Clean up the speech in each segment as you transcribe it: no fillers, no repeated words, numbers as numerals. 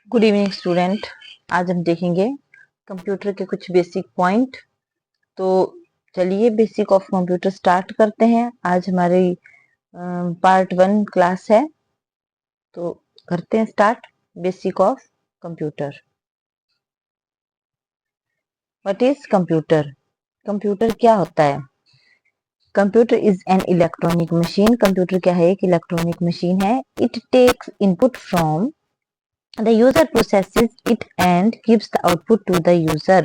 Good evening student. आज हम देखेंगे कंप्यूटर के कुछ बेसिक पॉइंट। तो चलिए बेसिक ऑफ कंप्यूटर स्टार्ट करते हैं। आज हमारी पार्ट 1 क्लास है, तो करते हैं start. Basic of computer. What is computer? Computer क्या होता है? Computer is an electronic machine. Computer क्या है? एक इलेक्ट्रॉनिक मशीन है। It takes input from the user, processes it and gives the output to the user.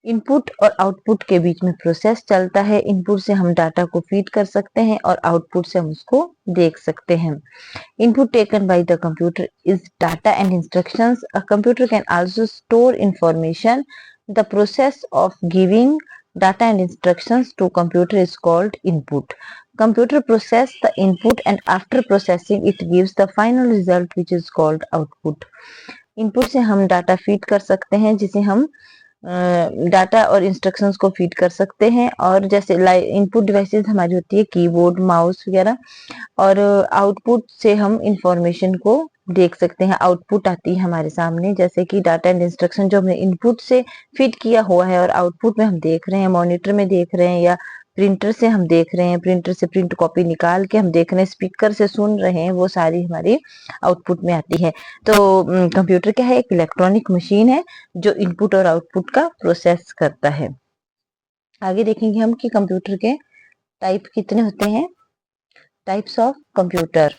Input और output के बीच में प्रोसेस चलता है। इनपुट से हम डाटा को फीड कर सकते हैं और आउटपुट से हम उसको देख सकते हैं। Input taken by the computer is data and instructions. A computer can also store information. The process of giving data and instructions to computer is called input. Computer process the input and after processing it gives the final result which is called output. Input से हम data feed कर सकते हैं, जिसे हम data और instructions को feed कर सकते हैं। और जैसे इनपुट डिवाइसेस हमारी होती है कीबोर्ड, माउस वगैरह, और आउटपुट से हम इंफॉर्मेशन को देख सकते हैं। आउटपुट आती है हमारे सामने, जैसे कि डाटा एंड इंस्ट्रक्शन जो हमने इनपुट से फीड किया हुआ है और आउटपुट में हम देख रहे हैं, मॉनिटर में देख रहे हैं या प्रिंटर से हम देख रहे हैं, प्रिंटर से प्रिंट कॉपी निकाल के हम देख रहे हैं, स्पीकर से सुन रहे हैं, वो सारी हमारी आउटपुट में आती है। तो कंप्यूटर क्या है? एक इलेक्ट्रॉनिक मशीन है जो इनपुट और आउटपुट का प्रोसेस करता है। आगे देखेंगे हम कि कंप्यूटर के टाइप कितने होते हैं। Types of computer.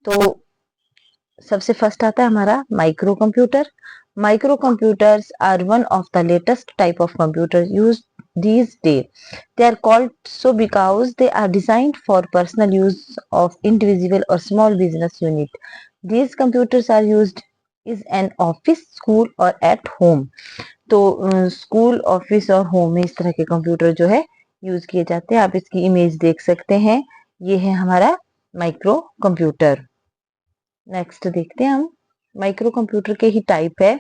तो सबसे फर्स्ट आता है हमारा micro computer. Micro computers are one of the latest type of computer used these days. They are called so because they are designed for personal use of individual or small business unit. These computers are used is an office, school or at home. तो school, office और home में इस तरह के computer जो है use किए जाते हैं। आप इसकी इमेज देख सकते हैं। ये है हमारा माइक्रो कंप्यूटर। नेक्स्ट देखते हैं हम। माइक्रो कंप्यूटर के ही टाइप है,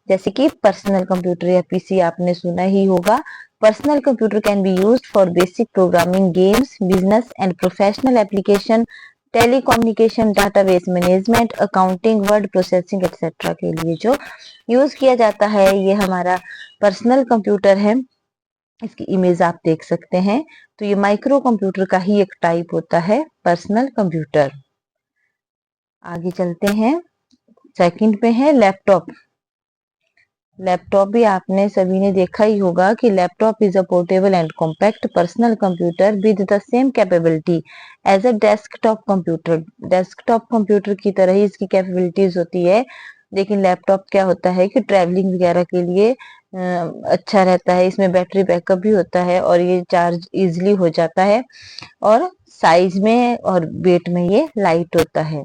जैसे कि पर्सनल कंप्यूटर या पीसी आपने सुना ही होगा। Personal computer can be used for basic programming, games, business and professional application, telecommunication, database management, accounting, word processing etcetera के लिए जो यूज किया जाता है, ये हमारा पर्सनल कंप्यूटर है। इसकी इमेज आप देख सकते हैं। तो ये माइक्रो कंप्यूटर का ही एक टाइप होता है, पर्सनल कंप्यूटर। आगे चलते हैं। सेकंड पे है लैपटॉप। लैपटॉप भी आपने सभी ने देखा ही होगा कि laptop is a portable and compact personal computer with the same capability as a desktop computer. Desktop computer की तरह ही इसकी कैपेबिलिटीज होती है, लेकिन लैपटॉप क्या होता है कि ट्रैवलिंग वगैरह के लिए अच्छा रहता है। इसमें बैटरी बैकअप भी होता है और ये चार्ज इजिली हो जाता है, और साइज में और वेट में ये लाइट होता है,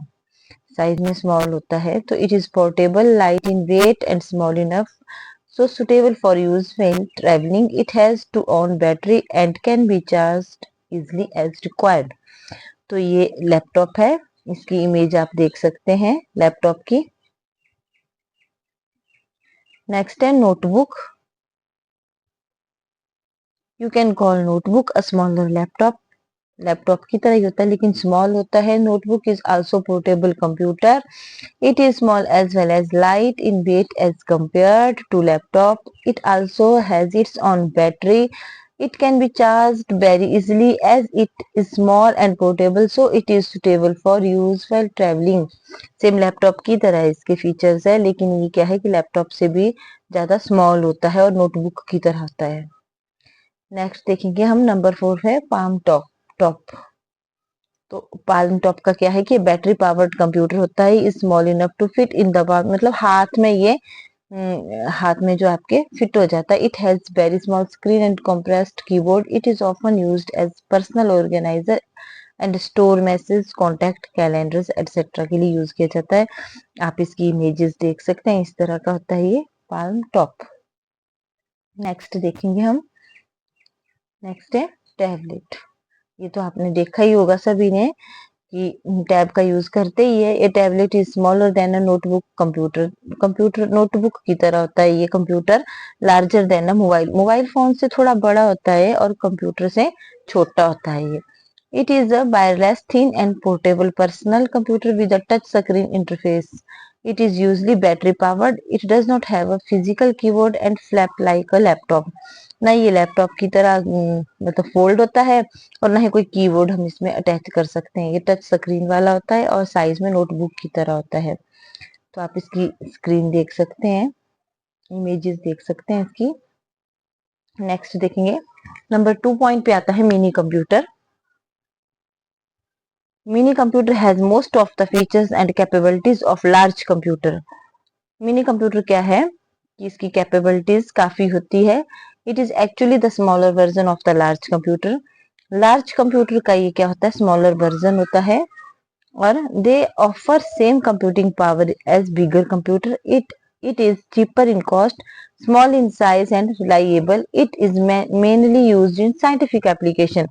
साइज में स्मॉल होता है। तो it is portable, light in weight and small enough, so suitable for use when traveling. It has to own battery and can be charged easily as required. तो ये लैपटॉप है, इसकी इमेज आप देख सकते हैं लैपटॉप की। नेक्स्ट है notebook. You can call notebook a smaller laptop. Laptop की तरह ही होता है लेकिन स्मॉल होता है। Notebook is also portable computer. It is small as well as light in weight as compared to laptop. It also has its own battery. It can be charged very easily as it is small and portable, so it is suitable for use while traveling. Same laptop की तरह इसके features है, लेकिन ये क्या है कि laptop से भी ज्यादा स्मॉल होता है और नोटबुक की तरह होता है। नेक्स्ट देखेंगे हम, नंबर 4 है पाम टॉप। तो पाल्म टॉप का क्या है कि बैटरी पावर्ड कंप्यूटर होता है। Small enough to fit in the palm, मतलब हाथ में ये हाथ में जो आपके फिट हो जाता है। It has very small screen and compressed keyboard. It is often used as personal organizer and store message, contact, calendars etcetera के लिए यूज किया जाता है। आप इसकी इमेजेस देख सकते हैं, इस तरह का होता है ये पाल्म टॉप। नेक्स्ट देखेंगे हम। नेक्स्ट है टैबलेट। ये तो आपने देखा ही होगा सभी ने कि टैब का यूज करते ही है। ये tablet is smaller than a notebook computer. Computer notebook की तरह होता है ये कंप्यूटर। लार्जर देन अ मोबाइल फोन से थोड़ा बड़ा होता है और कंप्यूटर से छोटा होता है ये। It is a wireless, thin and portable personal computer with a touch screen interface. It is usually battery powered. It does not have a physical keyboard and flap like a laptop. ना ये laptop की तरह मतलब fold होता है और ना ही कोई कीबोर्ड हम इसमें अटैच कर सकते हैं। ये टच स्क्रीन वाला होता है और साइज में नोटबुक की तरह होता है। तो आप इसकी स्क्रीन देख सकते हैं, इमेजेस देख सकते हैं इसकी। नेक्स्ट देखेंगे, नंबर 2 पॉइंट पे आता है mini computer. Mini computer has most of the features and capabilities of large computer. Mini computer क्या है कि इसकी कैपेबिलिटीज काफी होती है। It is actually the smaller version of the large computer. Large computer का ये क्या होता है, स्मॉलर वर्जन होता है और they offer same computing power as bigger computer. It is cheaper in cost, small in size and reliable. It is mainly used in scientific application.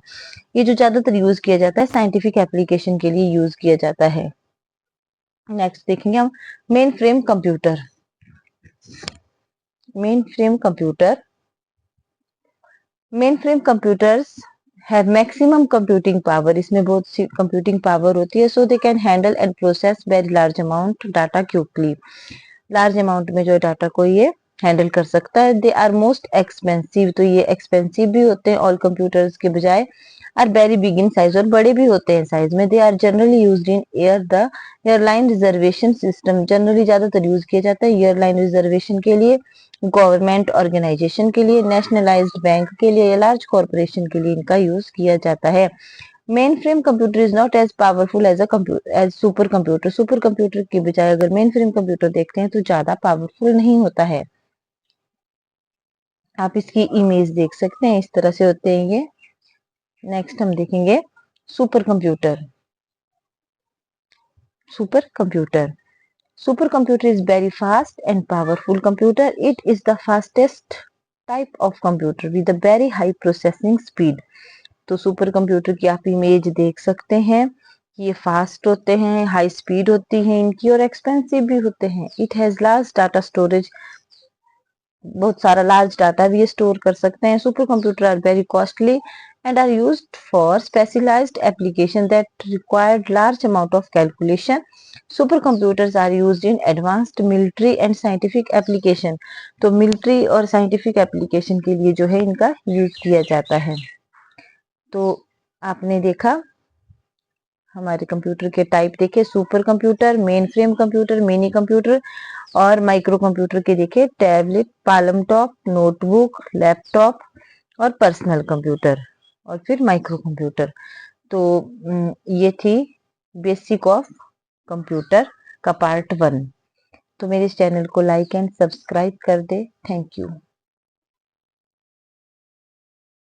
ये जो ज्यादातर यूज किया जाता है साइंटिफिक एप्लीकेशन के लिए यूज किया जाता है। नेक्स्ट देखेंगे हम main frame computer. Main frame computer, main frame computers have maximum computing power. इसमें बहुत सी कंप्यूटिंग पावर होती है। So they can handle and process very large amount data quickly. Large amount में जो डाटा को ये हैंडल कर सकता है। दे आर मोस्ट एक्सपेंसिव, तो ये एक्सपेंसिव भी होते हैं ऑल कंप्यूटर्स के बजाय। Are very big in size, और बड़े भी होते हैं साइज में। They are generally used in airline reservation system. Generally ज्यादातर यूज किया जाता है एयरलाइन रिजर्वेशन के लिए, गवर्नमेंट ऑर्गेनाइजेशन के लिए, नेशनलाइज्ड बैंक के लिए या लार्ज कॉर्पोरेशन के लिए इनका यूज किया जाता है। Main frame computer is not as powerful as as super computer. Super computer की बजाय अगर मेन फ्रेम कंप्यूटर देखते हैं तो ज्यादा पावरफुल नहीं होता है। आप इसकी इमेज देख सकते हैं, इस तरह से होते हैं ये। नेक्स्ट हम देखेंगे super computer. Super computer, super computer is very fast and powerful computer. It is the fastest type of computer with a very high processing speed. तो सुपर कंप्यूटर की आप इमेज देख सकते हैं, ये फास्ट होते हैं, हाई स्पीड होती है इनकी और एक्सपेंसिव भी होते हैं। It has large data storage, बहुत सारा लार्ज डाटा भी ये स्टोर कर सकते हैं। Super computer are very costly and are used for specialized applications that require large amount of calculation. Supercomputers are used in advanced military and scientific application. तो military और scientific application के लिए जो है इनका यूज किया जाता है। तो आपने देखा हमारे कंप्यूटर के टाइप देखे, super computer, main frame computer, mini computer और माइक्रो कंप्यूटर के देखे tablet, Palam top, notebook, laptop और पर्सनल कंप्यूटर और फिर माइक्रो कंप्यूटर। तो ये थी बेसिक ऑफ कंप्यूटर का पार्ट 1। तो मेरे इस चैनल को लाइक एंड सब्सक्राइब कर दे। Thank you.